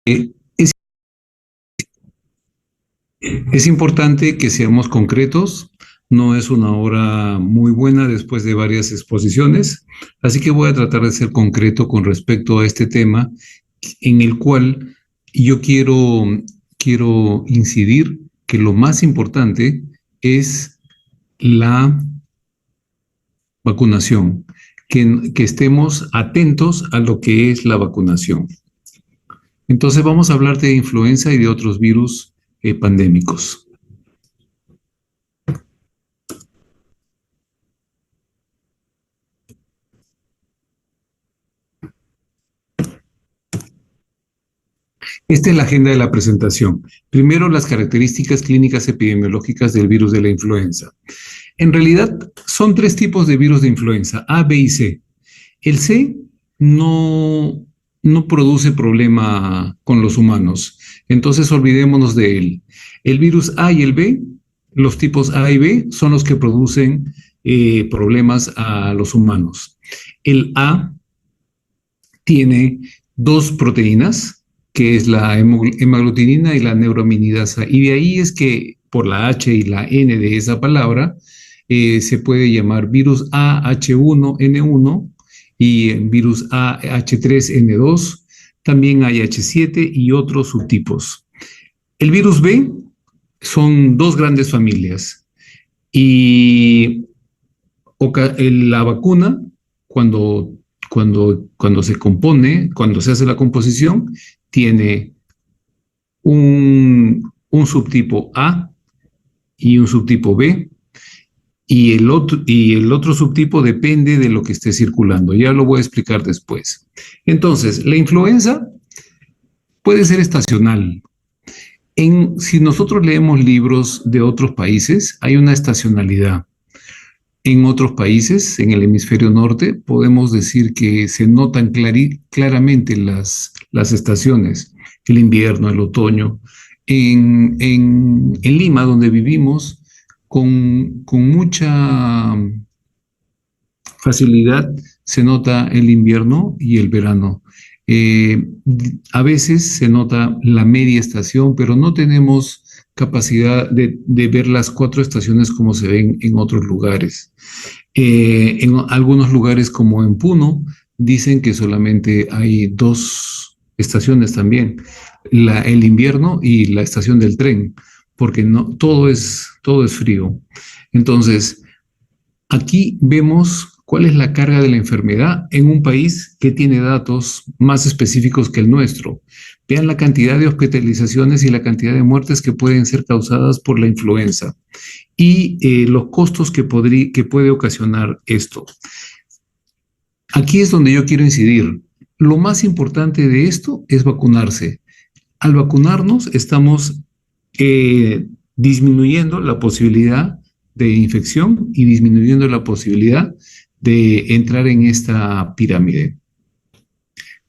Es, es importante que seamos concretos. No es una hora muy buena después de varias exposiciones, así que voy a tratar de ser concreto con respecto a este tema en el cual yo quiero incidir que lo más importante es la vacunación, que estemos atentos a lo que es la vacunación. Entonces vamos a hablar de influenza y de otros virus pandémicos. Esta es la agenda de la presentación. Primero, las características clínicas epidemiológicas del virus de la influenza. En realidad, son tres tipos de virus de influenza, A, B y C. El C no produce problema con los humanos, entonces olvidémonos de él. El virus A y el B, los tipos A y B, son los que producen problemas a los humanos. El A tiene dos proteínas, que es la hemaglutinina y la neuraminidasa, y de ahí es que por la H y la N de esa palabra se puede llamar virus AH1N1 y virus AH3N2, también hay H7 y otros subtipos. El virus B son dos grandes familias y la vacuna, cuando se compone, cuando se hace la composición, tiene un subtipo A y un subtipo B, y el otro subtipo depende de lo que esté circulando. Ya lo voy a explicar después. Entonces, la influenza puede ser estacional. Si nosotros leemos libros de otros países, hay una estacionalidad. En otros países, en el hemisferio norte, podemos decir que se notan claramente las estaciones, el invierno, el otoño. En Lima, donde vivimos, con mucha facilidad se nota el invierno y el verano. A veces se nota la media estación, pero no tenemos capacidad de ver las cuatro estaciones como se ven en otros lugares. En algunos lugares como en Puno dicen que solamente hay dos estaciones también, el invierno y la estación del tren, porque no, todo es frío. Entonces, aquí vemos cuál es la carga de la enfermedad en un país que tiene datos más específicos que el nuestro. Vean la cantidad de hospitalizaciones y la cantidad de muertes que pueden ser causadas por la influenza y los costos que puede ocasionar esto. Aquí es donde yo quiero incidir. Lo más importante de esto es vacunarse. Al vacunarnos estamos disminuyendo la posibilidad de infección y disminuyendo la posibilidad de entrar en esta pirámide.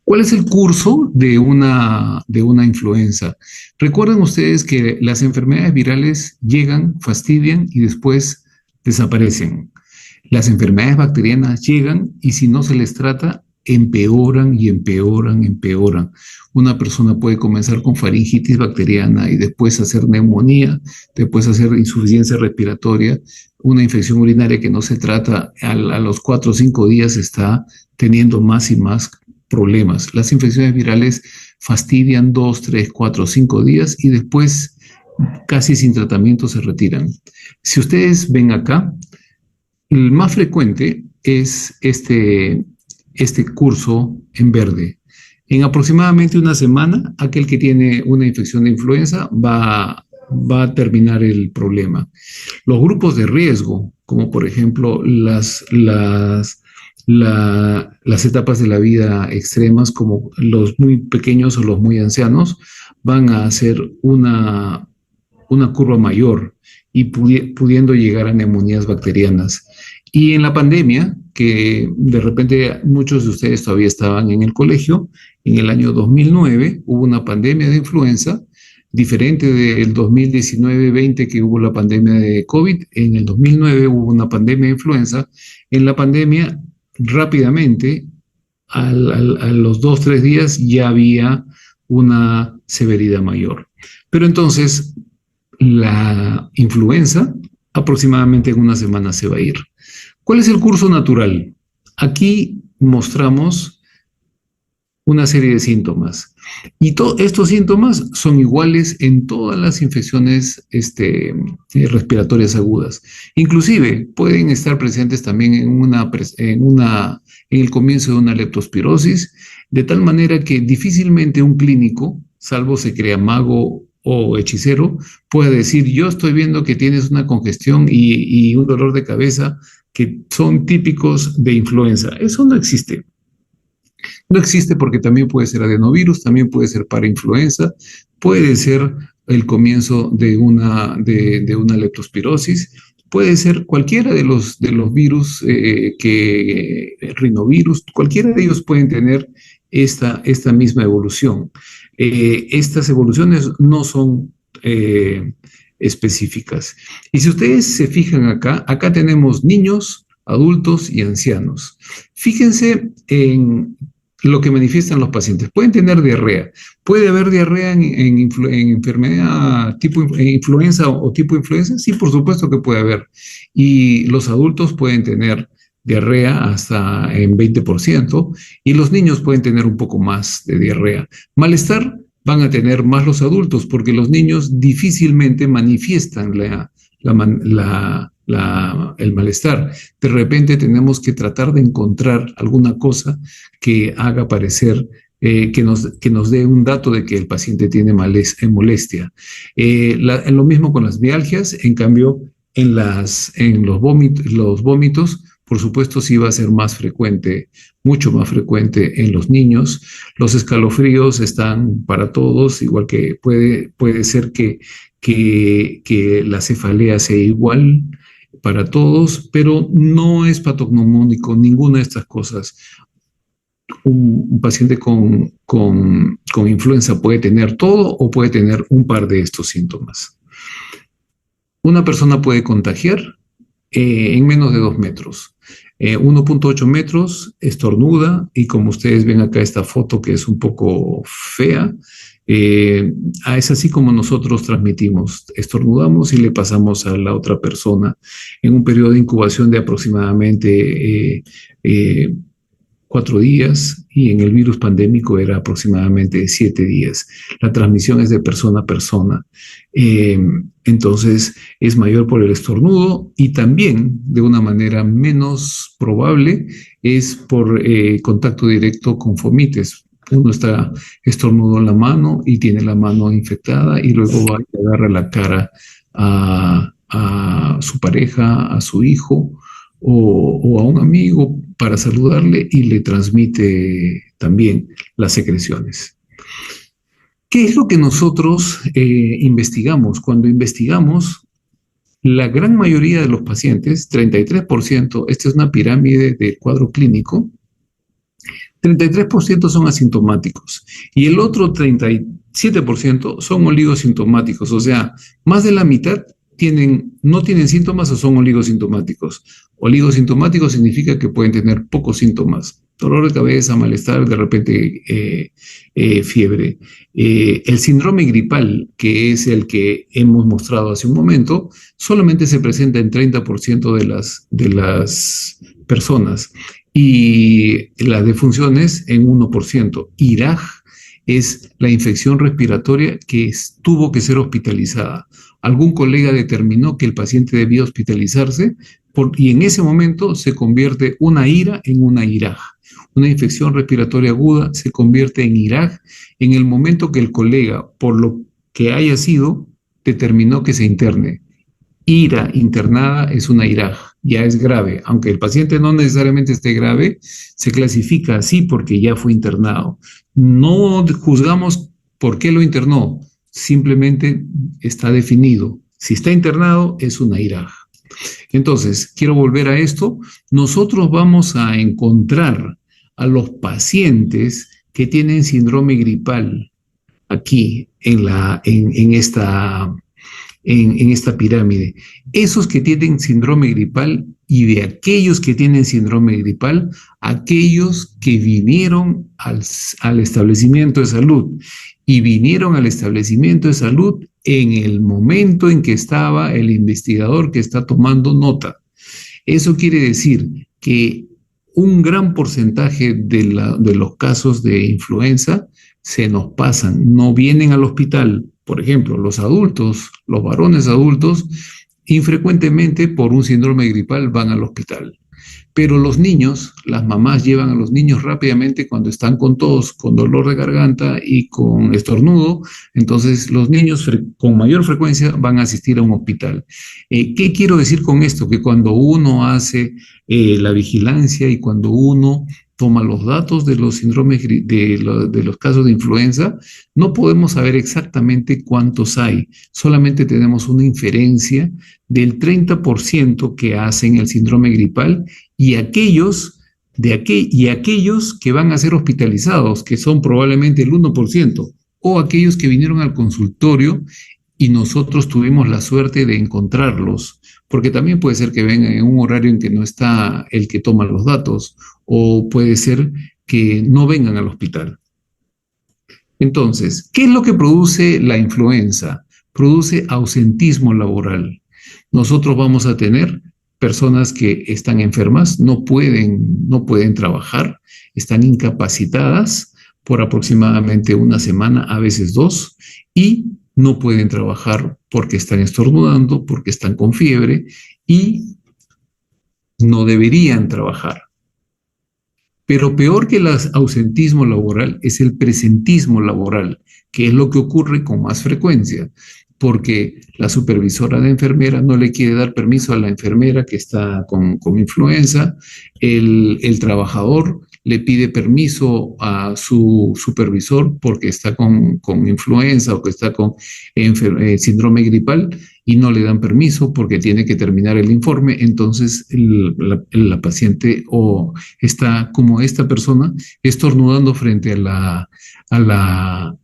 ¿Cuál es el curso de una influenza? Recuerden ustedes que las enfermedades virales llegan, fastidian y después desaparecen. Las enfermedades bacterianas llegan y si no se les trata, empeoran y empeoran, empeoran. Una persona puede comenzar con faringitis bacteriana y después hacer neumonía, después hacer insuficiencia respiratoria, una infección urinaria que no se trata, a los 4 o 5 días está teniendo más y más problemas. Las infecciones virales fastidian 2, 3, 4, 5 días y después casi sin tratamiento se retiran. Si ustedes ven acá, el más frecuente es este curso en verde. En aproximadamente una semana, aquel que tiene una infección de influenza va a terminar el problema. Los grupos de riesgo, como por ejemplo las etapas de la vida extremas, como los muy pequeños o los muy ancianos, van a hacer una curva mayor y pudiendo llegar a neumonías bacterianas. Y en la pandemia, que de repente muchos de ustedes todavía estaban en el colegio, en el año 2009 hubo una pandemia de influenza, diferente del 2019-20 que hubo la pandemia de COVID. En el 2009 hubo una pandemia de influenza. En la pandemia, rápidamente, a los 2 o 3 días ya había una severidad mayor. Pero entonces, la influenza aproximadamente en una semana se va a ir. ¿Cuál es el curso natural? Aquí mostramos una serie de síntomas. Y estos síntomas son iguales en todas las infecciones respiratorias agudas. Inclusive pueden estar presentes también en el comienzo de una leptospirosis, de tal manera que difícilmente un clínico, salvo se crea mago o hechicero, puede decir: yo estoy viendo que tienes una congestión y un dolor de cabeza que son típicos de influenza. Eso no existe. No existe porque también puede ser adenovirus, también puede ser parainfluenza, puede ser el comienzo de una leptospirosis, puede ser cualquiera de los virus, rinovirus, cualquiera de ellos pueden tener esta misma evolución. Estas evoluciones no son específicas. Y si ustedes se fijan acá tenemos niños, adultos y ancianos. Fíjense en lo que manifiestan los pacientes. Pueden tener diarrea. ¿Puede haber diarrea en enfermedad tipo influenza o tipo influenza? Sí, por supuesto que puede haber. Y los adultos pueden tener diarrea hasta en 20% y los niños pueden tener un poco más de diarrea. Malestar van a tener más los adultos porque los niños difícilmente manifiestan el malestar. De repente tenemos que tratar de encontrar alguna cosa que haga parecer, que nos dé un dato de que el paciente tiene molestia. Lo mismo con las mialgias, en cambio, en los vómitos, por supuesto, sí va a ser más frecuente, mucho más frecuente en los niños. Los escalofríos están para todos, igual que puede ser que la cefalea sea igual para todos, pero no es patognomónico ninguna de estas cosas. Un paciente con influenza puede tener todo o puede tener un par de estos síntomas. Una persona puede contagiar en menos de 2 metros. 1.8 metros, estornuda, y como ustedes ven acá esta foto que es un poco fea, es así como nosotros transmitimos. Estornudamos y le pasamos a la otra persona en un periodo de incubación de aproximadamente 4 días, y en el virus pandémico era aproximadamente 7 días. La transmisión es de persona a persona. Entonces es mayor por el estornudo, y también de una manera menos probable es por contacto directo con fomites. Uno está estornudo en la mano y tiene la mano infectada y luego va y agarra la cara a su pareja, a su hijo o a un amigo para saludarle, y le transmite también las secreciones. ¿Qué es lo que nosotros investigamos? Cuando investigamos, la gran mayoría de los pacientes, 33%, esta es una pirámide del cuadro clínico, 33% son asintomáticos y el otro 37% son oligosintomáticos, o sea, más de la mitad no tienen síntomas o son oligosintomáticos. Oligosintomático significa que pueden tener pocos síntomas: dolor de cabeza, malestar, de repente fiebre. El síndrome gripal, que es el que hemos mostrado hace un momento, solamente se presenta en 30% de las personas, y las defunciones en 1%. IRAG es la infección respiratoria que tuvo que ser hospitalizada. Algún colega determinó que el paciente debía hospitalizarse y en ese momento se convierte una IRA en una IRAG. Una infección respiratoria aguda se convierte en IRAG en el momento que el colega, por lo que haya sido, determinó que se interne. IRA internada es una IRAG, ya es grave. Aunque el paciente no necesariamente esté grave, se clasifica así porque ya fue internado. No juzgamos por qué lo internó, simplemente está definido. Si está internado, es una IRAG. Entonces, quiero volver a esto. Nosotros vamos a encontrar a los pacientes que tienen síndrome gripal aquí en esta pirámide. Esos que tienen síndrome gripal, y de aquellos que tienen síndrome gripal, aquellos que vinieron al establecimiento de salud y vinieron al establecimiento de salud en el momento en que estaba el investigador que está tomando nota. Eso quiere decir que un gran porcentaje de los casos de influenza se nos pasan, no vienen al hospital. Por ejemplo, los adultos, los varones adultos, infrecuentemente por un síndrome gripal van al hospital. Pero los niños, las mamás llevan a los niños rápidamente cuando están con tos, con dolor de garganta y con estornudo. Entonces los niños con mayor frecuencia van a asistir a un hospital. ¿Qué quiero decir con esto? Que cuando uno hace la vigilancia y cuando uno toma los datos de los síndromes, de los casos de influenza, no podemos saber exactamente cuántos hay. Solamente tenemos una inferencia del 30% que hacen el síndrome gripal y aquellos que van a ser hospitalizados, que son probablemente el 1%, o aquellos que vinieron al consultorio y nosotros tuvimos la suerte de encontrarlos, porque también puede ser que vengan en un horario en que no está el que toma los datos, o puede ser que no vengan al hospital. Entonces, ¿qué es lo que produce la influenza? Produce ausentismo laboral. Nosotros vamos a tener personas que están enfermas, no pueden trabajar, están incapacitadas por aproximadamente una semana, a veces 2, y no pueden trabajar porque están estornudando, porque están con fiebre y no deberían trabajar. Pero peor que el ausentismo laboral es el presentismo laboral, que es lo que ocurre con más frecuencia, porque la supervisora de enfermera no le quiere dar permiso a la enfermera que está con influenza, el trabajador le pide permiso a su supervisor porque está con influenza o que está con síndrome gripal y no le dan permiso porque tiene que terminar el informe. Entonces la paciente está como esta persona estornudando frente a la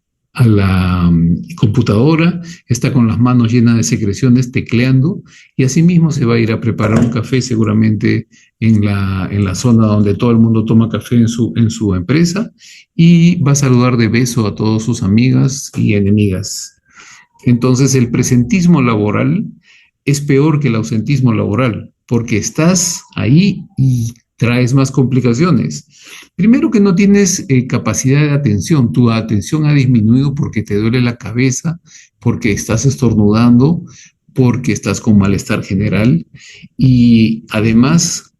computadora, está con las manos llenas de secreciones, tecleando, y asimismo se va a ir a preparar un café seguramente en la zona donde todo el mundo toma café en su empresa, y va a saludar de beso a todas sus amigas y enemigas. Entonces el presentismo laboral es peor que el ausentismo laboral, porque estás ahí y traes más complicaciones. Primero que no tienes capacidad de atención, tu atención ha disminuido porque te duele la cabeza, porque estás estornudando, porque estás con malestar general y además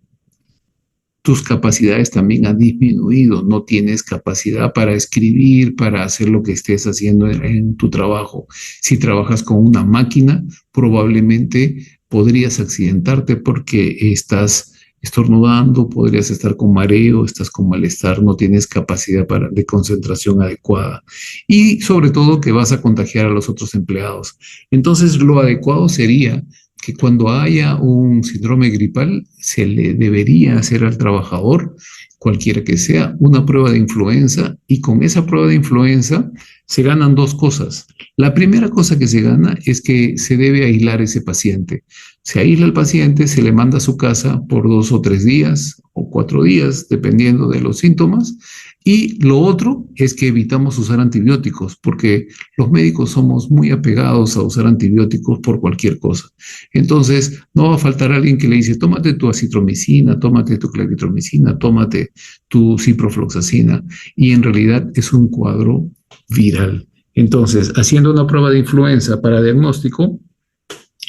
tus capacidades también han disminuido, no tienes capacidad para escribir, para hacer lo que estés haciendo en tu trabajo. Si trabajas con una máquina, probablemente podrías accidentarte porque estás estornudando, podrías estar con mareo, estás con malestar, no tienes capacidad de concentración adecuada y sobre todo que vas a contagiar a los otros empleados. Entonces lo adecuado sería que cuando haya un síndrome gripal se le debería hacer al trabajador, cualquiera que sea, una prueba de influenza y con esa prueba de influenza se ganan 2 cosas. La primera cosa que se gana es que se debe aislar ese paciente. Se aísla al paciente, se le manda a su casa por 2 o 3 días o 4 días, dependiendo de los síntomas. Y lo otro es que evitamos usar antibióticos, porque los médicos somos muy apegados a usar antibióticos por cualquier cosa. Entonces, no va a faltar alguien que le dice, tómate tu acitromicina, tómate tu claritromicina, tómate tu ciprofloxacina, y en realidad es un cuadro viral. Entonces, haciendo una prueba de influenza para diagnóstico,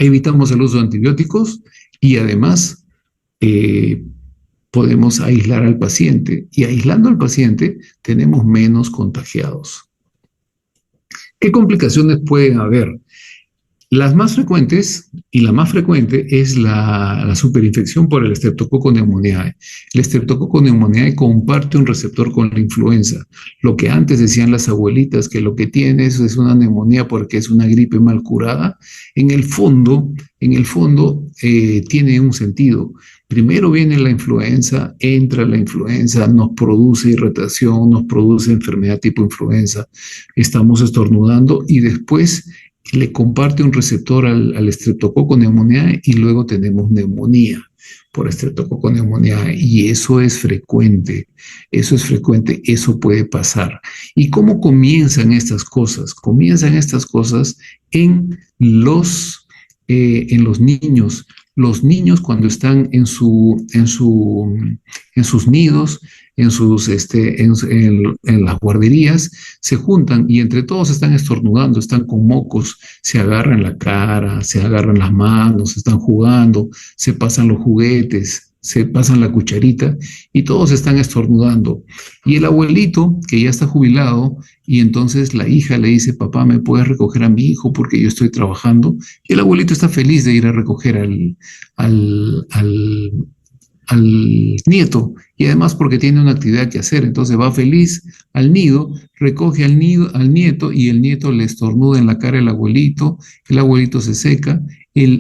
evitamos el uso de antibióticos y además podemos aislar al paciente, y aislando al paciente tenemos menos contagiados. ¿Qué complicaciones pueden haber? Las más frecuentes, y la más frecuente, es la superinfección por el Streptococcus pneumoniae. El Streptococcus pneumoniae comparte un receptor con la influenza. Lo que antes decían las abuelitas, que lo que tienes es una neumonía porque es una gripe mal curada, en el fondo tiene un sentido. Primero viene la influenza, entra la influenza, nos produce irritación, nos produce enfermedad tipo influenza, estamos estornudando y después le comparte un receptor al Streptococcus pneumoniae y luego tenemos neumonía. por estreptococo pneumoniae, y eso es frecuente, eso puede pasar. ¿Y cómo comienzan estas cosas? Comienzan estas cosas en los niños. Los niños cuando están en sus nidos, en las guarderías, se juntan y entre todos están estornudando, están con mocos, se agarran la cara, se agarran las manos, están jugando, se pasan los juguetes, se pasan la cucharita y todos están estornudando. Y el abuelito, que ya está jubilado, y entonces la hija le dice, papá, ¿me puedes recoger a mi hijo porque yo estoy trabajando? Y el abuelito está feliz de ir a recoger al, al, al nieto, y además porque tiene una actividad que hacer, entonces va feliz al nido, recoge al nieto, y el nieto le estornuda en la cara al abuelito, el abuelito se seca,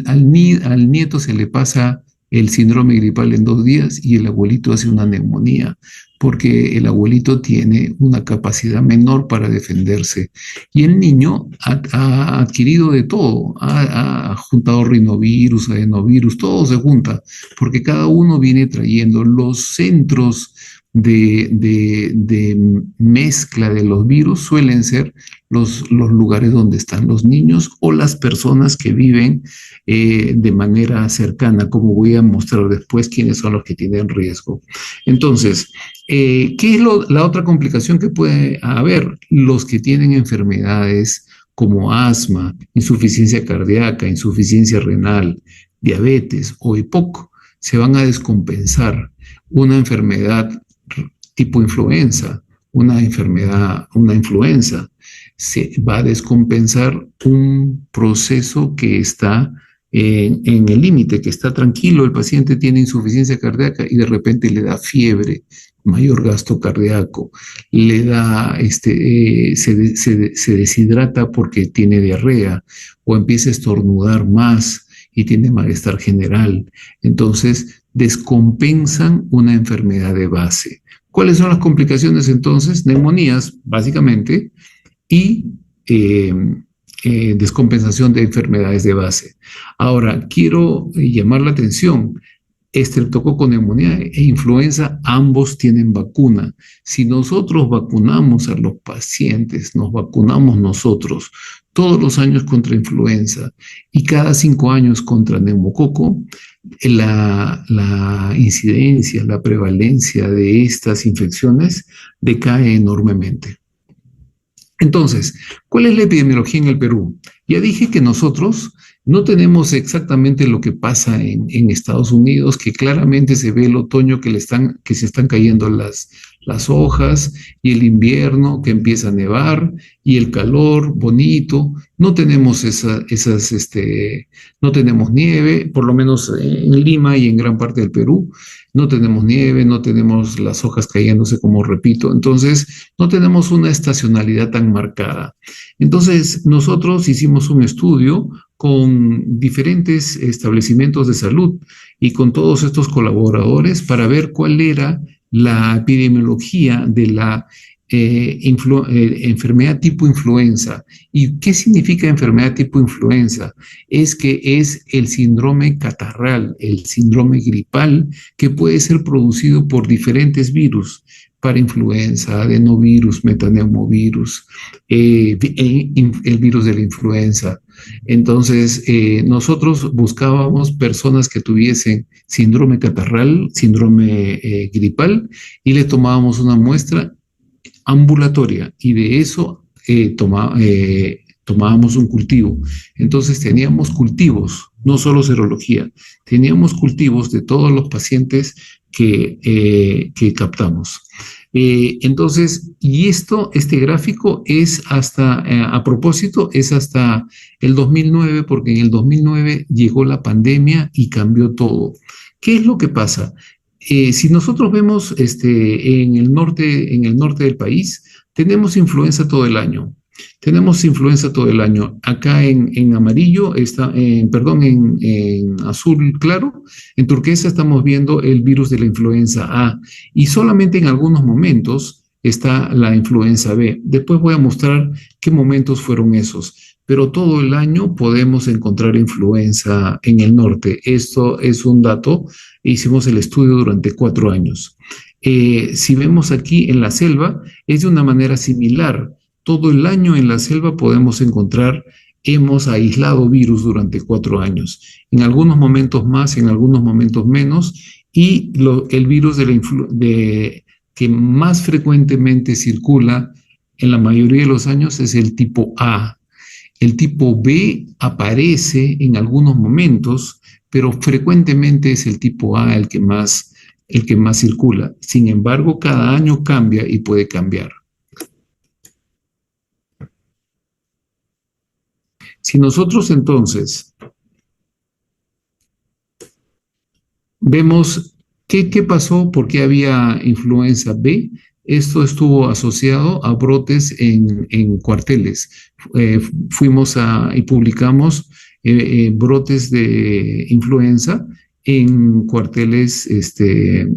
al nieto se le pasa el síndrome gripal en 2 días y el abuelito hace una neumonía, porque el abuelito tiene una capacidad menor para defenderse. Y el niño ha adquirido de todo, ha juntado rinovirus, adenovirus, todo se junta, porque cada uno viene trayendo los centros de mezcla de los virus, suelen ser los lugares donde están los niños o las personas que viven de manera cercana, como voy a mostrar después quiénes son los que tienen riesgo. Entonces, ¿qué es la otra complicación que puede haber? Los que tienen enfermedades como asma, insuficiencia cardíaca, insuficiencia renal, diabetes o EPOC, se van a descompensar. Una enfermedad tipo influenza, una influenza, se va a descompensar un proceso que está en el límite, que está tranquilo, el paciente tiene insuficiencia cardíaca y de repente le da fiebre, mayor gasto cardíaco, le da, se deshidrata porque tiene diarrea o empieza a estornudar más y tiene malestar general. Entonces, descompensan una enfermedad de base. ¿Cuáles son las complicaciones entonces? Neumonías, básicamente, y descompensación de enfermedades de base. Ahora, quiero llamar la atención. Estreptococo pneumoniae e influenza, ambos tienen vacuna. Si nosotros vacunamos a los pacientes, nos vacunamos nosotros todos los años contra influenza y cada 5 años contra neumococo, la incidencia, la prevalencia de estas infecciones decae enormemente. Entonces, ¿cuál es la epidemiología en el Perú? Ya dije que nosotros no tenemos exactamente lo que pasa en Estados Unidos, que claramente se ve el otoño que se están cayendo las hojas, y el invierno que empieza a nevar, y el calor bonito. No tenemos no tenemos nieve, por lo menos en Lima y en gran parte del Perú. No tenemos nieve, no tenemos las hojas cayéndose, como repito. Entonces, no tenemos una estacionalidad tan marcada. Entonces, nosotros hicimos un estudio con diferentes establecimientos de salud y con todos estos colaboradores para ver cuál era la epidemiología de la enfermedad tipo influenza. ¿Y qué significa enfermedad tipo influenza? Es que es el síndrome catarral, el síndrome gripal, que puede ser producido por diferentes virus, para influenza, adenovirus, metaneumovirus, el virus de la influenza. Entonces, nosotros buscábamos personas que tuviesen síndrome catarral, síndrome gripal, y le tomábamos una muestra ambulatoria, y de eso tomábamos un cultivo. Entonces teníamos cultivos, no solo serología, teníamos cultivos de todos los pacientes que captamos. Entonces, y este gráfico es hasta, a propósito, es hasta el 2009, porque en el 2009 llegó la pandemia y cambió todo. ¿Qué es lo que pasa? Si nosotros vemos en el norte del país, tenemos influenza todo el año. Tenemos influenza todo el año. Acá en amarillo, en azul claro, en turquesa estamos viendo el virus de la influenza A, y solamente en algunos momentos está la influenza B. Después voy a mostrar qué momentos fueron esos. pero todo el año podemos encontrar influenza en el norte. Esto es un dato, hicimos el estudio durante 4 años. Si vemos aquí en la selva, es de una manera similar. Todo el año en la selva podemos encontrar, hemos aislado virus durante 4 años, en algunos momentos más, en algunos momentos menos, y el virus que más frecuentemente circula en la mayoría de los años es el tipo A. El tipo B aparece en algunos momentos, pero frecuentemente es el tipo A el que más circula. Sin embargo, cada año cambia y puede cambiar. Si nosotros entonces vemos qué pasó, por qué había influenza B, esto estuvo asociado a brotes en cuarteles. Fuimos y publicamos brotes de influenza en cuarteles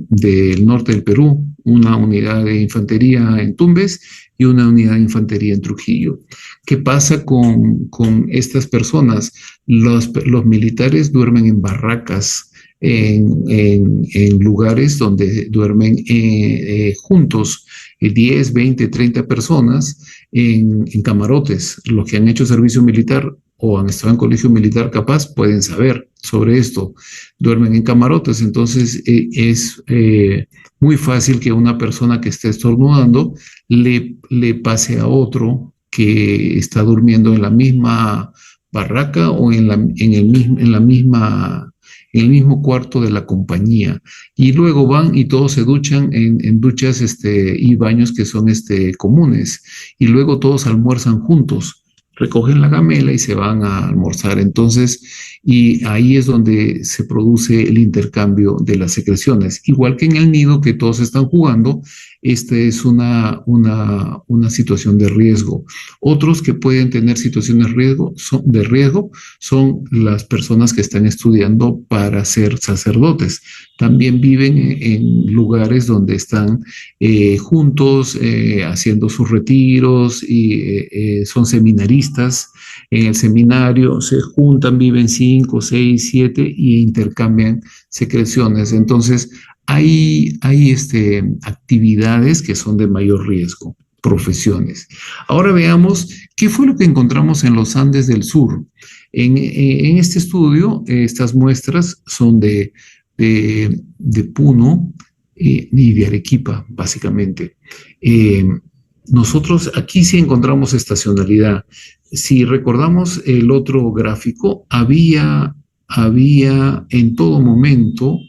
del norte del Perú, una unidad de infantería en Tumbes y una unidad de infantería en Trujillo. ¿Qué pasa con estas personas? Los militares duermen en barracas, en lugares donde duermen juntos 10, 20, 30 personas en camarotes. Los que han hecho servicio militar o han estado en colegio militar capaz pueden saber sobre esto. Duermen en camarotes, entonces es muy fácil que una persona que esté estornudando le pase a otro que está durmiendo en la misma barraca o en el mismo cuarto de la compañía. Y luego van y todos se duchan en duchas y baños que son comunes. Y luego todos almuerzan juntos, recogen la gamela y se van a almorzar. Entonces, y ahí es donde se produce el intercambio de las secreciones. Igual que en el nido que todos están jugando, esta es una situación de riesgo. Otros que pueden tener situaciones de riesgo son las personas que están estudiando para ser sacerdotes. También viven en lugares donde están juntos, haciendo sus retiros y son seminaristas. En el seminario se juntan, viven 5, 6, 7 y intercambian secreciones. Entonces, hay actividades que son de mayor riesgo, profesiones. Ahora veamos qué fue lo que encontramos en los Andes del Sur. En este estudio, estas muestras son de Puno y de Arequipa, básicamente. Nosotros aquí sí encontramos estacionalidad. Si recordamos el otro gráfico, había en todo momento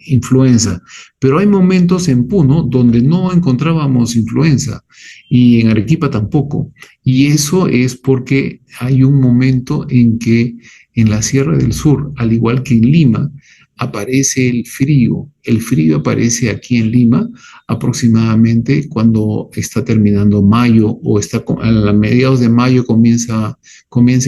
influenza, pero hay momentos en Puno donde no encontrábamos influenza y en Arequipa tampoco, y eso es porque hay un momento en que en la Sierra del Sur, al igual que en Lima, aparece el frío aparece aquí en Lima aproximadamente cuando está terminando mayo o a mediados de mayo comienza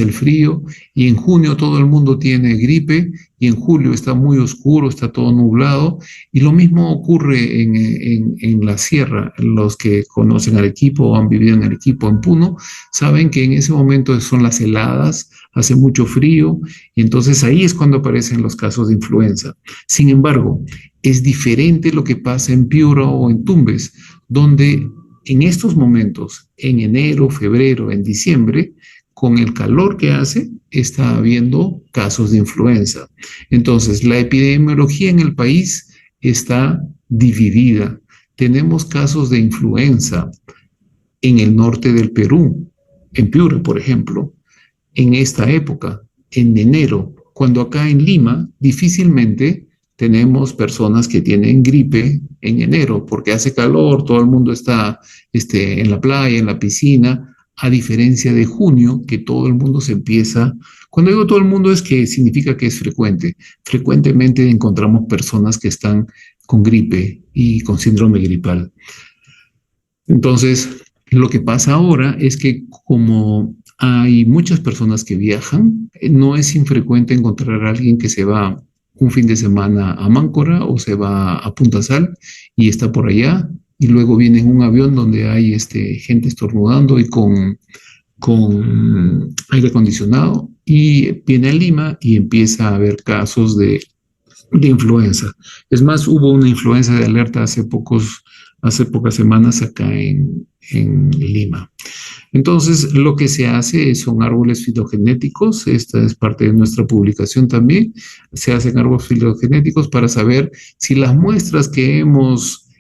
el frío, y en junio todo el mundo tiene gripe, y en julio está muy oscuro, está todo nublado, y lo mismo ocurre en la sierra. Los que conocen Arequipa o han vivido en Arequipa o en Puno saben que en ese momento son las heladas, hace mucho frío, y entonces ahí es cuando aparecen los casos de influenza. Sin embargo, es diferente lo que pasa en Piura o en Tumbes, donde en estos momentos, en enero, febrero, en diciembre, con el calor que hace, está habiendo casos de influenza. Entonces, la epidemiología en el país está dividida. Tenemos casos de influenza en el norte del Perú, en Piura, por ejemplo, en esta época, en enero, cuando acá en Lima difícilmente tenemos personas que tienen gripe en enero, porque hace calor, todo el mundo está en la playa, en la piscina, a diferencia de junio, que todo el mundo se empieza. Cuando digo todo el mundo es que significa que es frecuente. Frecuentemente encontramos personas que están con gripe y con síndrome gripal. Entonces, lo que pasa ahora es que como hay muchas personas que viajan, no es infrecuente encontrar a alguien que se va un fin de semana a Máncora o se va a Punta Sal y está por allá, y luego viene en un avión donde hay gente estornudando y con con aire acondicionado y viene a Lima y empieza a haber casos de influenza. Es más, hubo una influenza de alerta hace pocas semanas acá en Lima. Entonces, lo que se hace son árboles fitogenéticos. Esta es parte de nuestra publicación también. Se hacen árboles fitogenéticos para saber si las muestras que hemos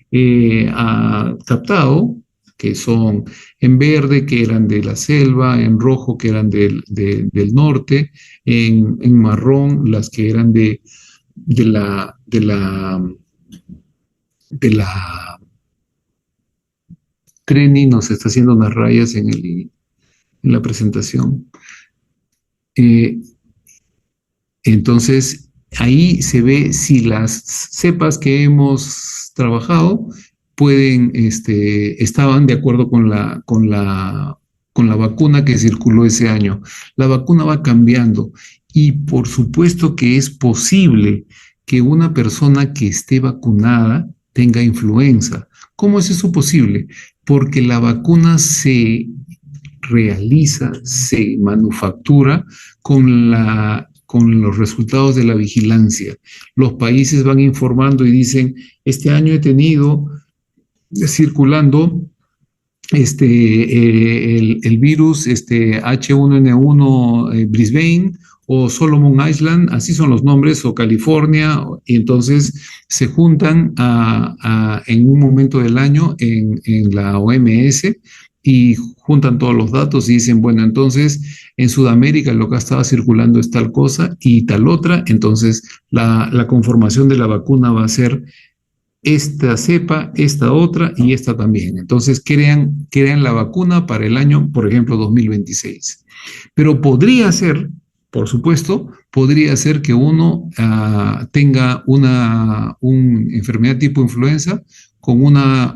captado, que son en verde, que eran de la selva, en rojo, que eran del norte, en marrón, las que eran de la, de la, de la Treni nos está haciendo unas rayas en la presentación. Eh, entonces, ahí se ve si las cepas que hemos trabajado estaban de acuerdo con la vacuna que circuló ese año. La vacuna va cambiando y por supuesto que es posible que una persona que esté vacunada tenga influenza. ¿Cómo es eso posible? Porque la vacuna se realiza, se manufactura con los resultados de la vigilancia. Los países van informando y dicen, este año he tenido circulando el virus H1N1 Brisbane o Solomon Island, así son los nombres, o California, y entonces se juntan en un momento del año en la OMS y juntan todos los datos y dicen, bueno, entonces en Sudamérica lo que estaba circulando es tal cosa y tal otra, entonces la conformación de la vacuna va a ser esta cepa, esta otra y esta también. Entonces crean la vacuna para el año, por ejemplo, 2026. Pero podría ser, por supuesto, podría ser que uno tenga una enfermedad tipo influenza con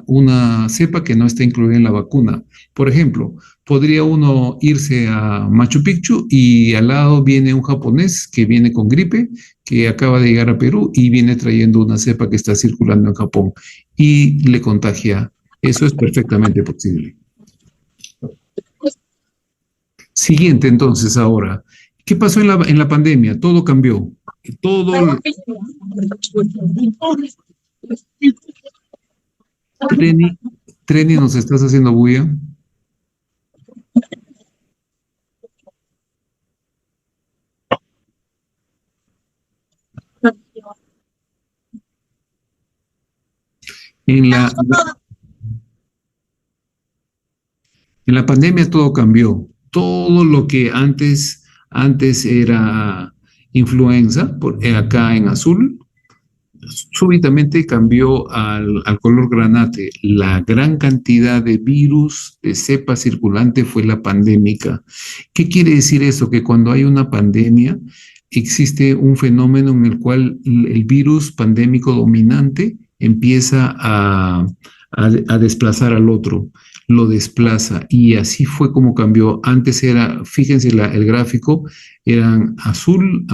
una cepa que no está incluida en la vacuna. Por ejemplo, podría uno irse a Machu Picchu y al lado viene un japonés que viene con gripe, que acaba de llegar a Perú y viene trayendo una cepa que está circulando en Japón y le contagia. Eso es perfectamente posible. Siguiente, entonces, ahora. ¿Qué pasó en la pandemia? Todo cambió. Todo... Treni, ¿nos estás haciendo bulla? En la pandemia todo cambió. Todo lo que antes era influenza, acá en azul, súbitamente cambió al color granate. La gran cantidad de virus, de cepa circulante fue la pandémica. ¿Qué quiere decir eso? Que cuando hay una pandemia, existe un fenómeno en el cual el virus pandémico dominante empieza a desplazar al otro, lo desplaza y así fue como cambió. Antes era, fíjense el gráfico, eran azul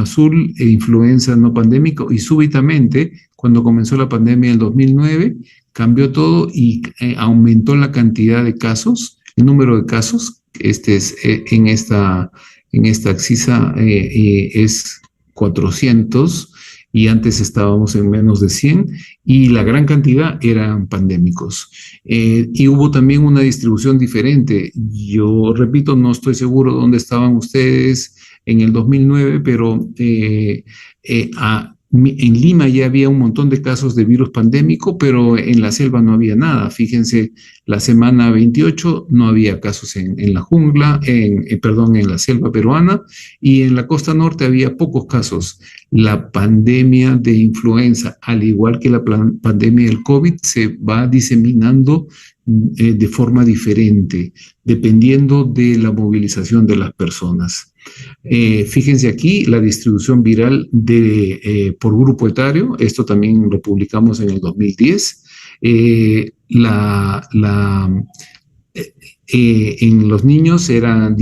e influenza no pandémico y súbitamente cuando comenzó la pandemia en el 2009 cambió todo y aumentó la cantidad de casos, el número de casos, en esta axisa es 400 y antes estábamos en menos de 100 y la gran cantidad eran pandémicos. Y hubo también una distribución diferente. Yo repito, no estoy seguro dónde estaban ustedes en el 2009, pero en Lima ya había un montón de casos de virus pandémico, pero en la selva no había nada. Fíjense, la semana 28 no había casos en la jungla, en la selva peruana, y en la costa norte había pocos casos. La pandemia de influenza, al igual que la pandemia del COVID, se va diseminando de forma diferente, dependiendo de la movilización de las personas. Fíjense aquí la distribución viral por grupo etario, esto también lo publicamos en el 2010. En los niños eran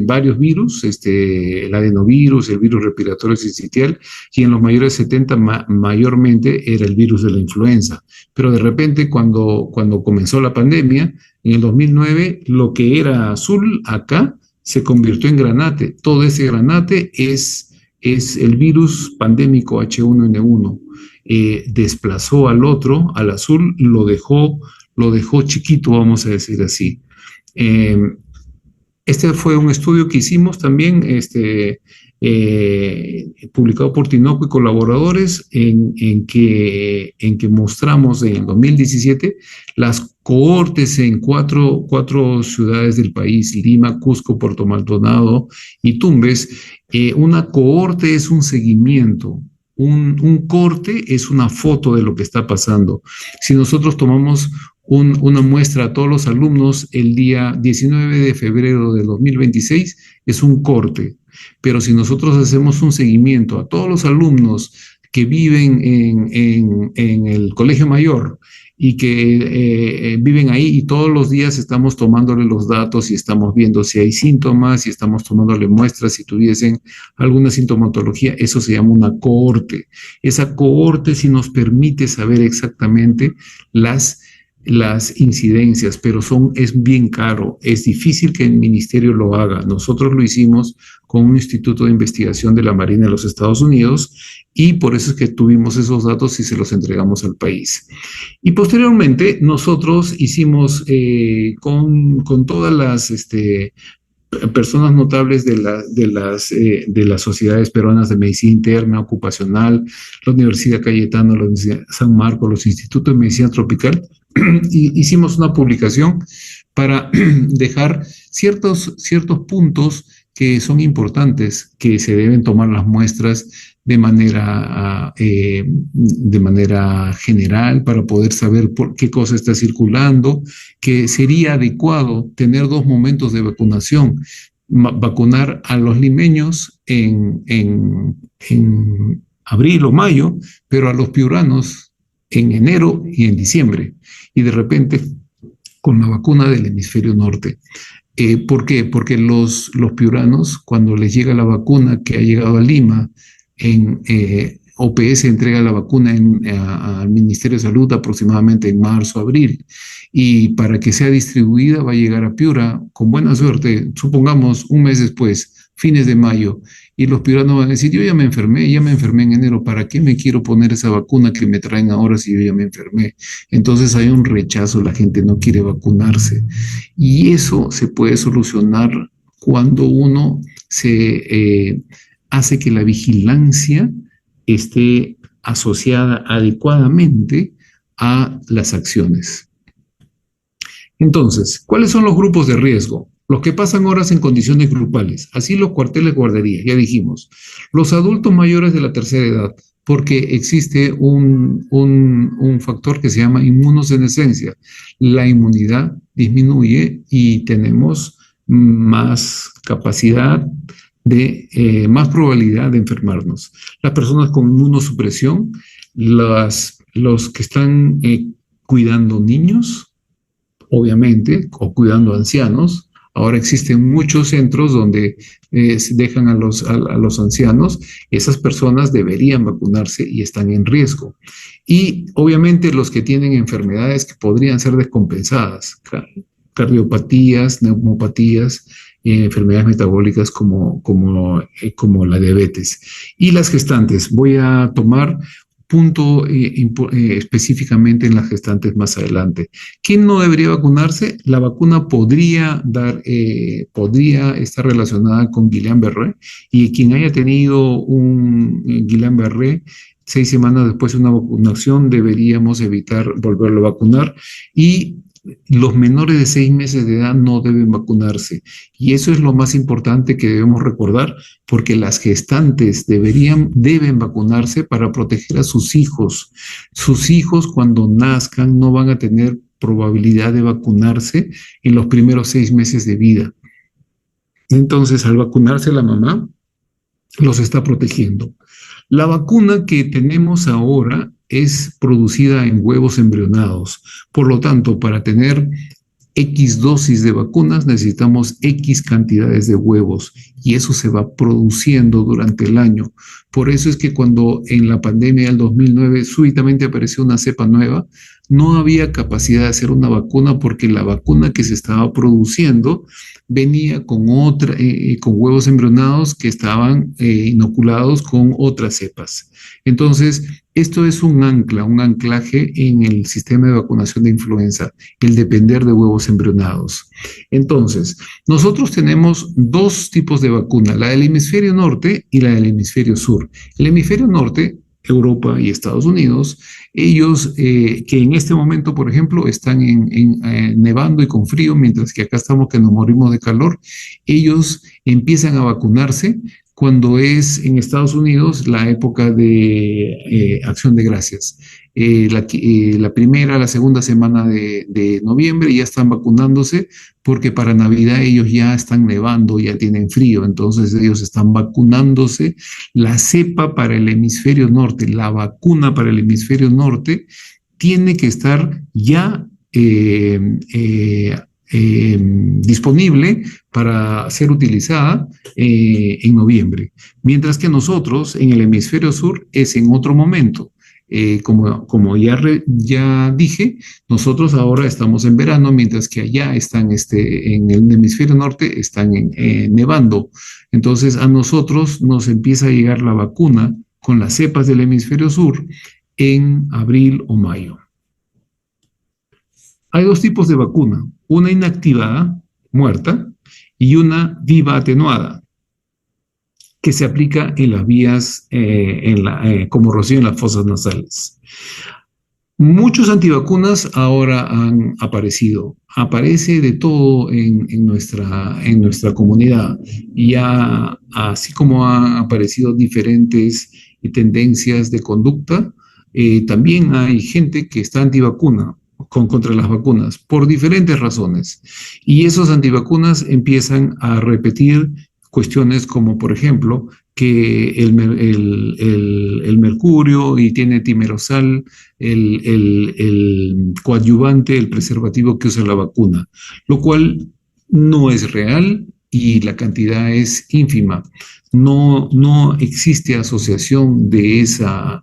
varios virus, el adenovirus, el virus respiratorio sincitial, y en los mayores de 70 mayormente era el virus de la influenza. Pero de repente cuando comenzó la pandemia, en el 2009, lo que era azul acá se convirtió en granate. Todo ese granate es el virus pandémico H1N1. Desplazó al otro, al azul, lo dejó chiquito, vamos a decir así. Eh, Este fue un estudio que hicimos también, publicado por Tinoco y colaboradores, en que mostramos en el 2017 las cohortes en cuatro ciudades del país: Lima, Cusco, Puerto Maldonado y Tumbes. Una cohorte es un seguimiento. Un corte es una foto de lo que está pasando. Si nosotros tomamos una muestra a todos los alumnos el día 19 de febrero de 2026, es un corte. Pero si nosotros hacemos un seguimiento a todos los alumnos que viven en el Colegio Mayor y que viven ahí, y todos los días estamos tomándole los datos y estamos viendo si hay síntomas y estamos tomándole muestras si tuviesen alguna sintomatología, eso se llama una cohorte. Esa cohorte sí nos permite saber exactamente las incidencias, pero es bien caro, es difícil que el ministerio lo haga. Nosotros lo hicimos con un instituto de investigación de la Marina de los Estados Unidos y por eso es que tuvimos esos datos y se los entregamos al país. Y posteriormente nosotros hicimos con todas las personas notables de las sociedades peruanas de medicina interna, ocupacional, la Universidad Cayetano, la Universidad San Marcos, los institutos de medicina tropical, hicimos una publicación para dejar ciertos puntos que son importantes, que se deben tomar las muestras de manera general para poder saber por qué cosa está circulando, que sería adecuado tener 2 momentos de vacunación: vacunar a los limeños en abril o mayo, pero a los piuranos en enero y en diciembre, y de repente con la vacuna del hemisferio norte. ¿Por qué? Porque los piuranos, cuando les llega la vacuna que ha llegado a Lima, OPS entrega la vacuna al Ministerio de Salud aproximadamente en marzo, abril, y para que sea distribuida va a llegar a Piura, con buena suerte, supongamos un mes después, fines de mayo, y los piuranos van a decir: yo ya me enfermé en enero, ¿para qué me quiero poner esa vacuna que me traen ahora si yo ya me enfermé? Entonces hay un rechazo, la gente no quiere vacunarse, y eso se puede solucionar cuando uno hace que la vigilancia esté asociada adecuadamente a las acciones. Entonces, ¿cuáles son los grupos de riesgo? Los que pasan horas en condiciones grupales, así los cuarteles guardería, ya dijimos. Los adultos mayores de la tercera edad, porque existe un factor que se llama inmunosenescencia. La inmunidad disminuye y tenemos más capacidad más probabilidad de enfermarnos. Las personas con inmunosupresión, los que están cuidando niños, obviamente, o cuidando ancianos. Ahora existen muchos centros donde se dejan a los ancianos. Esas personas deberían vacunarse y están en riesgo. Y obviamente los que tienen enfermedades que podrían ser descompensadas, cardiopatías, neumopatías, enfermedades metabólicas como la diabetes. Y las gestantes, voy a tomar punto específicamente en las gestantes más adelante. ¿Quién no debería vacunarse? La vacuna podría estar relacionada con Guillain-Barré, y quien haya tenido un Guillain-Barré 6 semanas después de una vacunación deberíamos evitar volverlo a vacunar, y los menores de 6 meses de edad no deben vacunarse. Y eso es lo más importante que debemos recordar, porque las gestantes deben vacunarse para proteger a sus hijos. Sus hijos, cuando nazcan, no van a tener probabilidad de vacunarse en los primeros 6 meses de vida. Entonces, al vacunarse la mamá, los está protegiendo. La vacuna que tenemos ahora es producida en huevos embrionados. Por lo tanto, para tener X dosis de vacunas, necesitamos X cantidades de huevos y eso se va produciendo durante el año. Por eso es que cuando en la pandemia del 2009 súbitamente apareció una cepa nueva, no había capacidad de hacer una vacuna porque la vacuna que se estaba produciendo venía con huevos embrionados que estaban inoculados con otras cepas. Entonces, esto es un anclaje en el sistema de vacunación de influenza, el depender de huevos embrionados. Entonces, nosotros tenemos dos tipos de vacuna, la del hemisferio norte y la del hemisferio sur. El hemisferio norte, Europa y Estados Unidos, ellos que en este momento, por ejemplo, están nevando y con frío, mientras que acá estamos que nos morimos de calor, ellos empiezan a vacunarse cuando es en Estados Unidos la época de Acción de Gracias. La primera, la segunda semana de noviembre ya están vacunándose porque para Navidad ellos ya están nevando, ya tienen frío, entonces ellos están vacunándose. La cepa para el hemisferio norte, la vacuna para el hemisferio norte, tiene que estar ya disponible para ser utilizada en noviembre, mientras que nosotros en el hemisferio sur es en otro momento. Como ya dije, nosotros ahora estamos en verano, mientras que allá están en el hemisferio norte están nevando. Entonces a nosotros nos empieza a llegar la vacuna con las cepas del hemisferio sur en abril o mayo. Hay dos tipos de vacuna, una inactivada, muerta, y una viva atenuada, que se aplica en las vías, como rocío en las fosas nasales. Muchos antivacunas ahora han aparecido. Aparece de todo en nuestra comunidad. Ya así como han aparecido diferentes tendencias de conducta, también hay gente que está antivacuna contra las vacunas por diferentes razones. Y esos antivacunas empiezan a repetir cuestiones como, por ejemplo, que el mercurio y tiene timerosal, el coadyuvante, el preservativo que usa la vacuna, lo cual no es real y la cantidad es ínfima. No existe asociación de esa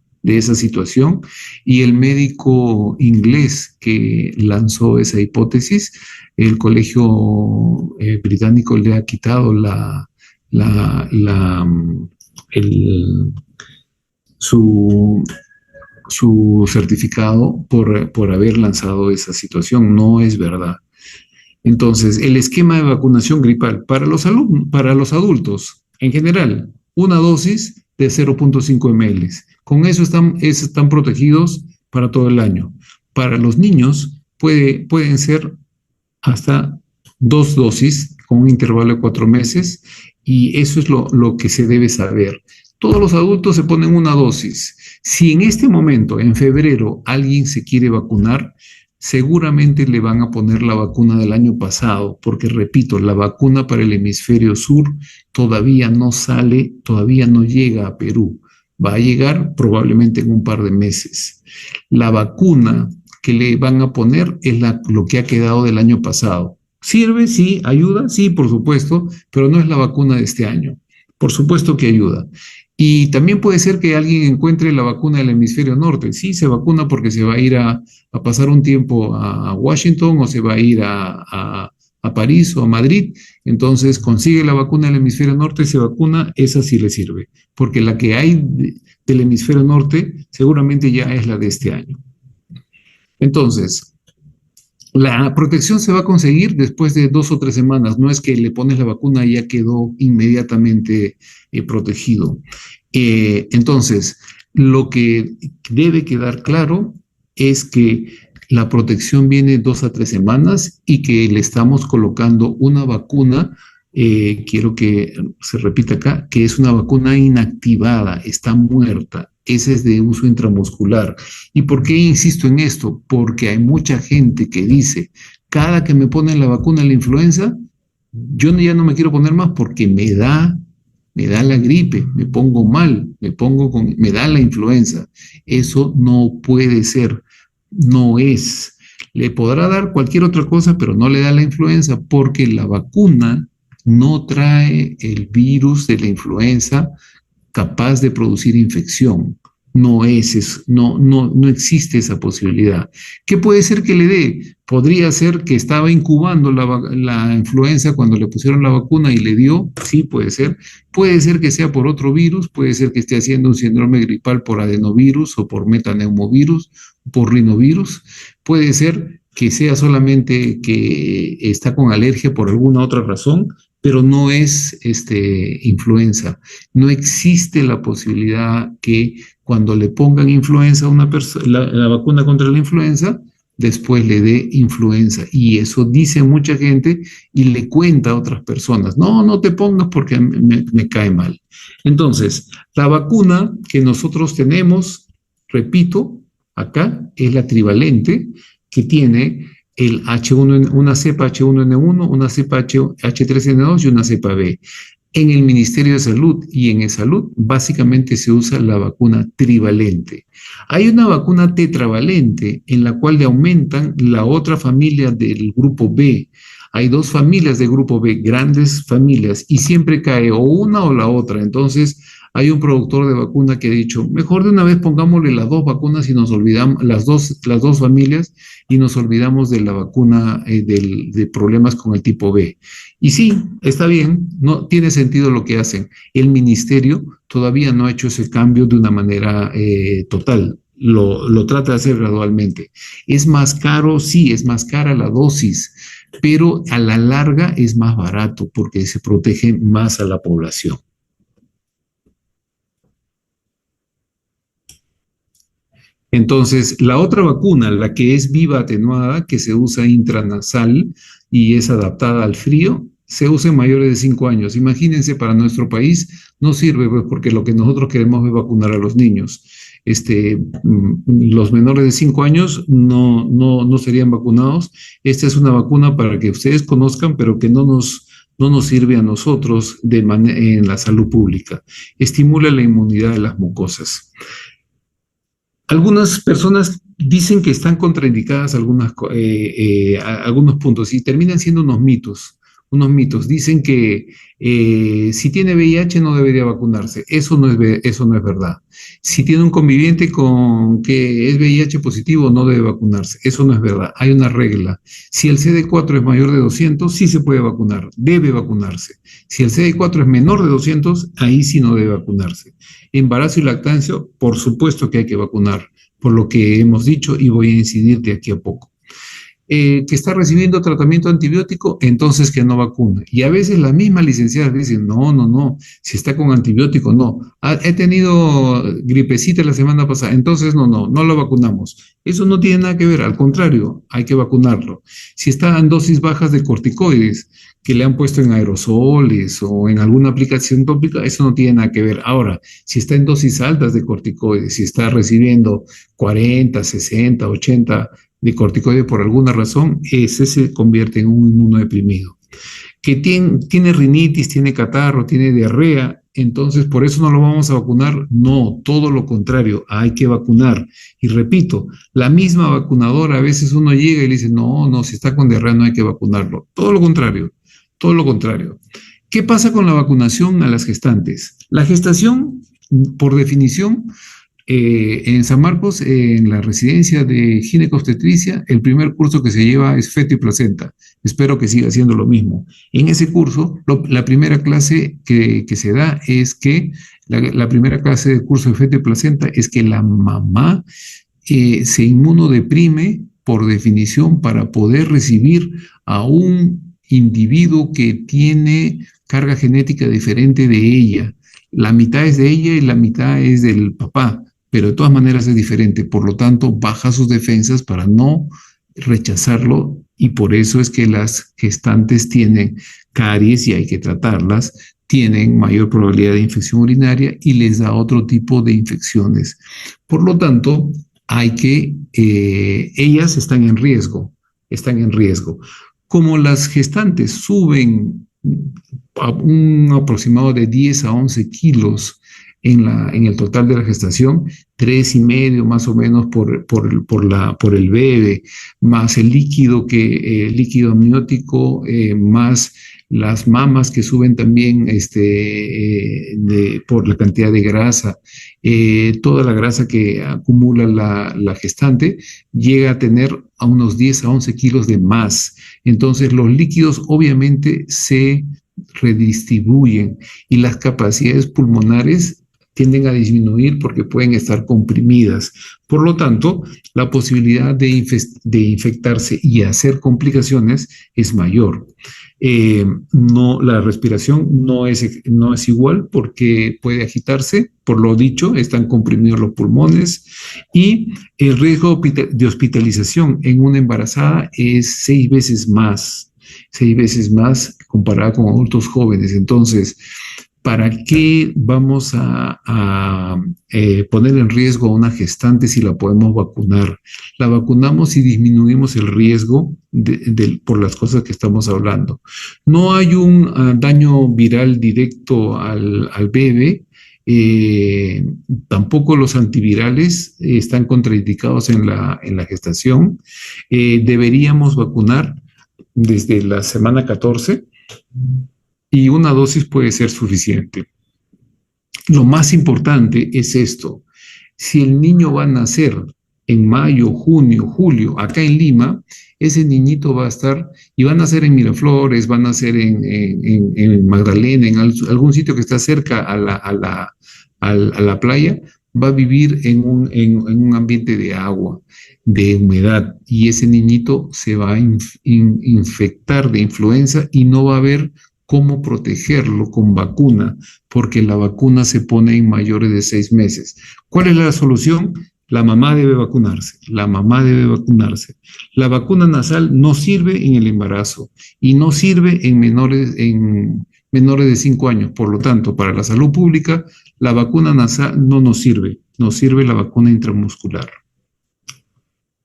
situación y el médico inglés que lanzó esa hipótesis, el colegio británico le ha quitado su certificado por haber lanzado esa situación. No es verdad. Entonces, el esquema de vacunación gripal para los adultos, en general, una dosis de 0.5 ml. Con eso están protegidos para todo el año. Para los niños pueden ser hasta 2 dosis con un intervalo de 4 meses y eso es lo que se debe saber. Todos los adultos se ponen una dosis. Si en este momento, en febrero, alguien se quiere vacunar, seguramente le van a poner la vacuna del año pasado, porque repito, la vacuna para el hemisferio sur todavía no sale, todavía no llega a Perú. Va a llegar probablemente en un par de meses. La vacuna que le van a poner es lo que ha quedado del año pasado. ¿Sirve? Sí. ¿Ayuda? Sí, por supuesto, pero no es la vacuna de este año. Por supuesto que ayuda. Y también puede ser que alguien encuentre la vacuna del hemisferio norte. Sí, se vacuna porque se va a ir a pasar un tiempo a Washington o se va a ir a París o a Madrid. Entonces consigue la vacuna del hemisferio norte y se vacuna, esa sí le sirve. Porque la que hay del hemisferio norte seguramente ya es la de este año. Entonces, la protección se va a conseguir después de 2 o 3 semanas. No es que le pones la vacuna y ya quedó inmediatamente protegido. Entonces, lo que debe quedar claro es que la protección viene 2 a 3 semanas y que le estamos colocando una vacuna, quiero que se repita acá, que es una vacuna inactivada, está muerta. Ese es de uso intramuscular. ¿Y por qué insisto en esto? Porque hay mucha gente que dice, cada que me ponen la vacuna de la influenza, yo ya no me quiero poner más porque me da la gripe, me pongo mal, me da la influenza. Eso no puede ser, no es. Le podrá dar cualquier otra cosa, pero no le da la influenza porque la vacuna no trae el virus de la influenza capaz de producir infección. No existe esa posibilidad. ¿Qué puede ser que le dé? Podría ser que estaba incubando la influenza cuando le pusieron la vacuna y le dio, sí puede ser. Puede ser que sea por otro virus, puede ser que esté haciendo un síndrome gripal por adenovirus o por metaneumovirus, por rinovirus. Puede ser que sea solamente que está con alergia por alguna otra razón, pero no es influenza. No existe la posibilidad que cuando le pongan influenza a una persona, la vacuna contra la influenza, después le dé influenza. Y eso dice mucha gente y le cuenta a otras personas. No, no te pongas porque me cae mal. Entonces, la vacuna que nosotros tenemos, repito, acá es la trivalente, que tiene el H1, una cepa H1N1, una cepa H3N2 y una cepa B. En el Ministerio de Salud y en eSalud básicamente se usa la vacuna trivalente. Hay una vacuna tetravalente en la cual le aumentan la otra familia del grupo B. Hay dos familias de grupo B, grandes familias, y siempre cae o una o la otra. Entonces, hay un productor de vacuna que ha dicho, mejor de una vez pongámosle las dos vacunas y nos olvidamos, las dos familias, y nos olvidamos de la vacuna de problemas con el tipo B. Y sí, está bien, no tiene sentido lo que hacen. El ministerio todavía no ha hecho ese cambio de una manera total. Lo trata de hacer gradualmente. ¿Es más caro? Sí, es más cara la dosis, pero a la larga es más barato porque se protege más a la población. Entonces, la otra vacuna, la que es viva atenuada, que se usa intranasal y es adaptada al frío, se usa en mayores de 5 años. Imagínense, para nuestro país no sirve, pues, porque lo que nosotros queremos es vacunar a los niños. Los menores de 5 años no serían vacunados. Esta es una vacuna para que ustedes conozcan, pero que no nos sirve a nosotros en la salud pública. Estimula la inmunidad de las mucosas. Algunas personas dicen que están contraindicadas algunos puntos y terminan siendo unos mitos. Dicen que si tiene VIH no debería vacunarse. Eso no es verdad. Si tiene un conviviente con que es VIH positivo, no debe vacunarse. Eso no es verdad. Hay una regla. Si el CD4 es mayor de 200, sí se puede vacunar. Debe vacunarse. Si el CD4 es menor de 200, ahí sí no debe vacunarse. Embarazo y lactancia, por supuesto que hay que vacunar, por lo que hemos dicho y voy a incidir de aquí a poco. Que está recibiendo tratamiento antibiótico, entonces que no vacuna. Y a veces las mismas licenciadas dicen, no, si está con antibiótico, no. He tenido gripecita la semana pasada, entonces no lo vacunamos. Eso no tiene nada que ver, al contrario, hay que vacunarlo. Si está en dosis bajas de corticoides, que le han puesto en aerosoles o en alguna aplicación tópica, eso no tiene nada que ver. Ahora, si está en dosis altas de corticoides, si está recibiendo 40, 60, 80 de corticoides por alguna razón, ese se convierte en un inmunodeprimido. Que tiene rinitis, tiene catarro, tiene diarrea, entonces por eso no lo vamos a vacunar. No, todo lo contrario, hay que vacunar. Y repito, la misma vacunadora, a veces uno llega y le dice, no, si está con diarrea no hay que vacunarlo. Todo lo contrario. ¿Qué pasa con la vacunación a las gestantes? La gestación, por definición, en San Marcos, en la residencia de ginecobstetricia, el primer curso que se lleva es feto y placenta. Espero que siga siendo lo mismo. En ese curso, la primera clase que se da es que, la primera clase de curso de feto y placenta es que la mamá se inmunodeprime por definición para poder recibir a un individuo que tiene carga genética diferente de ella. La mitad es de ella y la mitad es del papá, pero de todas maneras es diferente. Por lo tanto, baja sus defensas para no rechazarlo y por eso es que las gestantes tienen caries y hay que tratarlas, tienen mayor probabilidad de infección urinaria y les da otro tipo de infecciones. Por lo tanto, ellas están en riesgo. Como las gestantes suben a un aproximado de 10 a 11 kilos en el total de la gestación, 3,5 más o menos por el bebé, más el líquido amniótico, más las mamas que suben también por la cantidad de grasa, toda la grasa que acumula la gestante llega a tener a unos 10 a 11 kilos de más. Entonces los líquidos obviamente se redistribuyen y las capacidades pulmonares tienden a disminuir porque pueden estar comprimidas. Por lo tanto, la posibilidad de infectarse y hacer complicaciones es mayor. No, la respiración no es igual porque puede agitarse, por lo dicho, están comprimidos los pulmones y el riesgo de hospitalización en una embarazada es 6 veces más comparada con adultos jóvenes. Entonces, ¿para qué vamos a poner en riesgo a una gestante si la podemos vacunar? La vacunamos y disminuimos el riesgo por las cosas que estamos hablando. No hay un daño viral directo al bebé. Tampoco los antivirales están contraindicados en la gestación. Deberíamos vacunar desde la semana 14 y una dosis puede ser suficiente. Lo más importante es esto. Si el niño va a nacer en mayo, junio, julio, acá en Lima, ese niñito va a estar, y van a nacer en Miraflores, van a nacer en Magdalena, en algún sitio que está cerca a la playa, va a vivir en un ambiente de agua, de humedad, y ese niñito se va a infectar de influenza y no va a haber cómo protegerlo con vacuna, porque la vacuna se pone en mayores de 6 meses. ¿Cuál es la solución? La mamá debe vacunarse, la mamá debe vacunarse. La vacuna nasal no sirve en el embarazo y no sirve en menores de 5 años. Por lo tanto, para la salud pública, la vacuna nasal no nos sirve la vacuna intramuscular.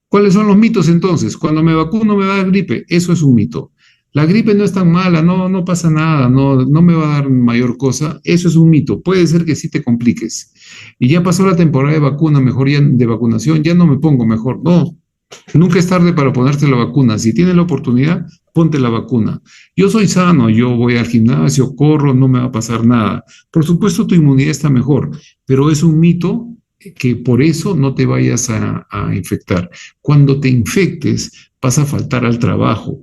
¿Cuáles son los mitos entonces? Cuando me vacuno me va a dar gripe. Eso es un mito. La gripe no es tan mala, no pasa nada, no me va a dar mayor cosa. Eso es un mito. Puede ser que sí te compliques. Y ya pasó la temporada de vacuna, mejor ya de vacunación, ya no me pongo mejor. No, nunca es tarde para ponerte la vacuna. Si tienes la oportunidad, ponte la vacuna. Yo soy sano, yo voy al gimnasio, corro, no me va a pasar nada. Por supuesto, tu inmunidad está mejor, pero es un mito que por eso no te vayas a infectar. Cuando te infectes, vas a faltar al trabajo,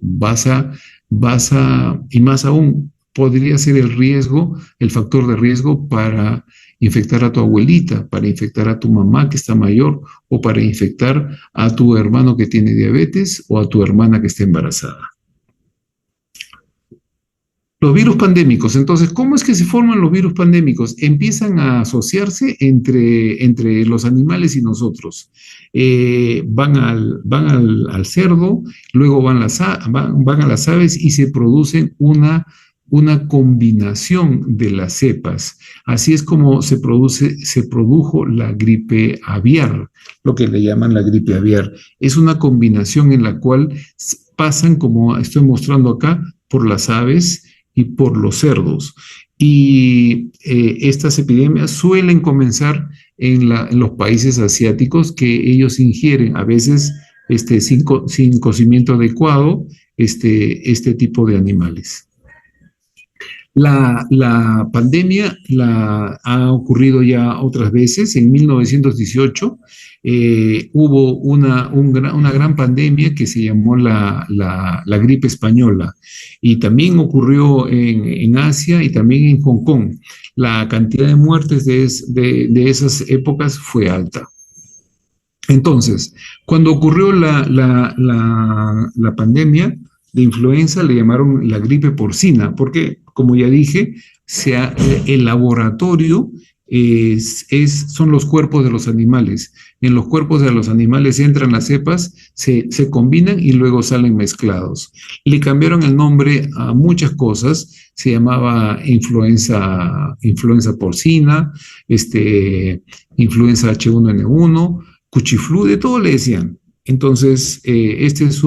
y más aún, podría ser el factor de riesgo para infectar a tu abuelita, para infectar a tu mamá que está mayor, o para infectar a tu hermano que tiene diabetes o a tu hermana que está embarazada. Los virus pandémicos. Entonces, ¿cómo es que se forman los virus pandémicos? Empiezan a asociarse entre los animales y nosotros. Van al cerdo, luego van a las aves y se producen una combinación de las cepas. Así es como se produjo la gripe aviar, lo que le llaman la gripe aviar. Es una combinación en la cual pasan, como estoy mostrando acá, por las aves y por los cerdos. Y estas epidemias suelen comenzar en los países asiáticos, que ellos ingieren a veces sin cocimiento adecuado este tipo de animales. La pandemia ha ocurrido ya otras veces. En 1918 hubo una gran pandemia que se llamó la gripe española, y también ocurrió en Asia y también en Hong Kong. La cantidad de muertes de esas épocas fue alta. Entonces, cuando ocurrió la pandemia de influenza, le llamaron la gripe porcina, porque, como ya dije, el laboratorio son los cuerpos de los animales. En los cuerpos de los animales entran las cepas, se combinan y luego salen mezclados. Le cambiaron el nombre a muchas cosas. Se llamaba influenza porcina, influenza H1N1, cuchiflu, de todo le decían. Entonces, esta es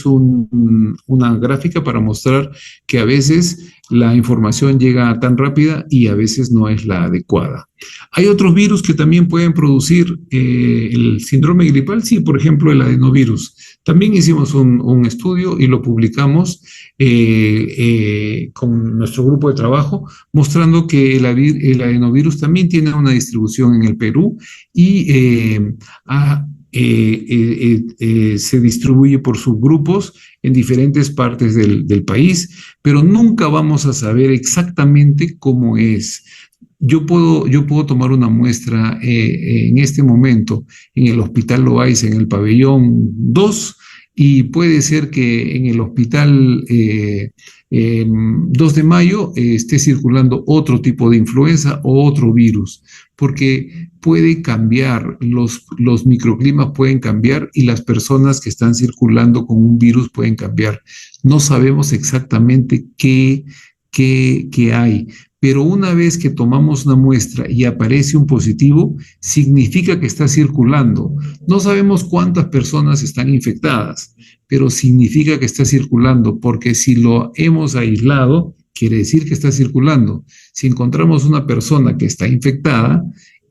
una gráfica para mostrar que a veces la información llega tan rápida y a veces no es la adecuada. ¿Hay otros virus que también pueden producir el síndrome gripal? Sí, por ejemplo, el adenovirus. También hicimos un estudio y lo publicamos con nuestro grupo de trabajo, mostrando que el adenovirus también tiene una distribución en el Perú y se distribuye por subgrupos en diferentes partes del país, pero nunca vamos a saber exactamente cómo es. Yo puedo tomar una muestra en este momento en el Hospital Loaiza, en el pabellón 2, y puede ser que en el Hospital 2 de Mayo esté circulando otro tipo de influenza o otro virus, porque puede cambiar, los microclimas pueden cambiar y las personas que están circulando con un virus pueden cambiar. No sabemos exactamente qué hay, pero una vez que tomamos una muestra y aparece un positivo, significa que está circulando. No sabemos cuántas personas están infectadas, pero significa que está circulando, porque si lo hemos aislado, quiere decir que está circulando. Si encontramos una persona que está infectada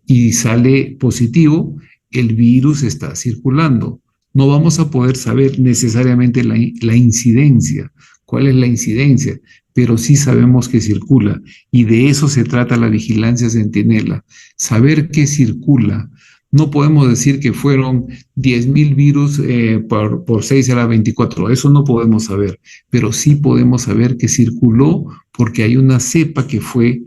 y sale positivo, el virus está circulando. No vamos a poder saber necesariamente la incidencia. ¿Cuál es la incidencia? Pero sí sabemos que circula y de eso se trata la vigilancia centinela, saber qué circula. No podemos decir que fueron 10.000 virus por 6 a la 24, eso no podemos saber, pero sí podemos saber que circuló porque hay una cepa que fue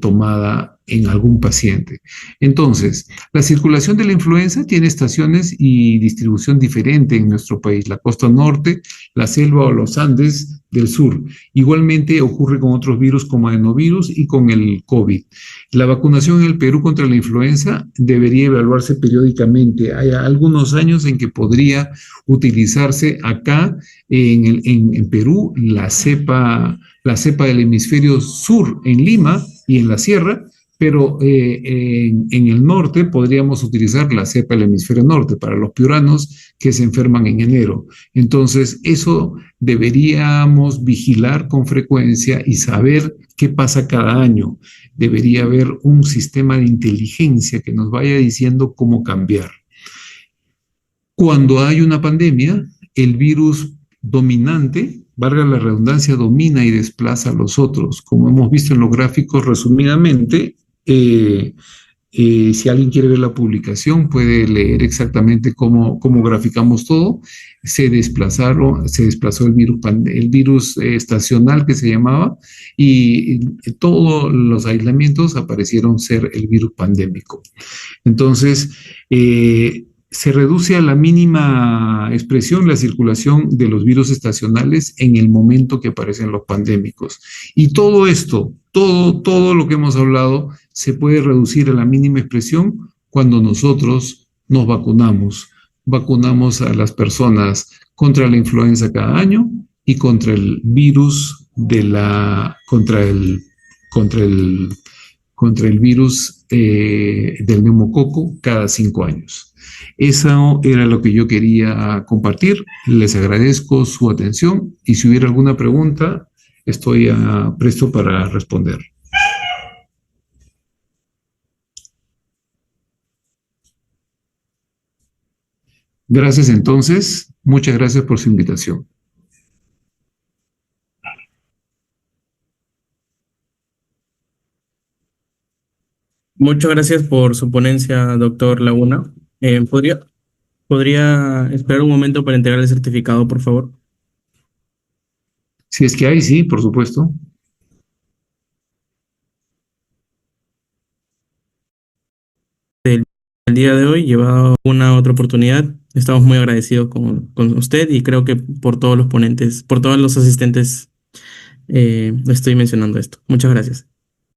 tomada en algún paciente. Entonces, la circulación de la influenza tiene estaciones y distribución diferente en nuestro país, la costa norte, la selva o los Andes del sur. Igualmente ocurre con otros virus como adenovirus y con el COVID. La vacunación en el Perú contra la influenza debería evaluarse periódicamente. Hay algunos años en que podría utilizarse acá en Perú la cepa del hemisferio sur en Lima y en la sierra, pero en el norte podríamos utilizar la cepa del hemisferio norte para los piuranos que se enferman en enero. Entonces, eso deberíamos vigilar con frecuencia y saber qué pasa cada año. Debería haber un sistema de inteligencia que nos vaya diciendo cómo cambiar. Cuando hay una pandemia, el virus dominante, valga la redundancia, domina y desplaza a los otros. Como hemos visto en los gráficos resumidamente, si alguien quiere ver la publicación, puede leer exactamente cómo graficamos todo. Se desplazó el virus estacional que se llamaba, y todos los aislamientos aparecieron ser el virus pandémico. Entonces, se reduce a la mínima expresión la circulación de los virus estacionales en el momento que aparecen los pandémicos. Y todo esto, todo lo que hemos hablado, se puede reducir a la mínima expresión cuando nosotros nos vacunamos. Vacunamos a las personas contra la influenza cada año y contra el virus contra el virus del neumococo cada 5 años. Eso era lo que yo quería compartir. Les agradezco su atención y si hubiera alguna pregunta, estoy presto para responder. Gracias entonces. Muchas gracias por su invitación. Muchas gracias por su ponencia, doctor Laguna. ¿Podría esperar un momento para entregar el certificado, por favor? Si es que hay, sí, por supuesto. El día de hoy, llevado una otra oportunidad, estamos muy agradecidos con usted y creo que por todos los ponentes, por todos los asistentes, le estoy mencionando esto. Muchas gracias.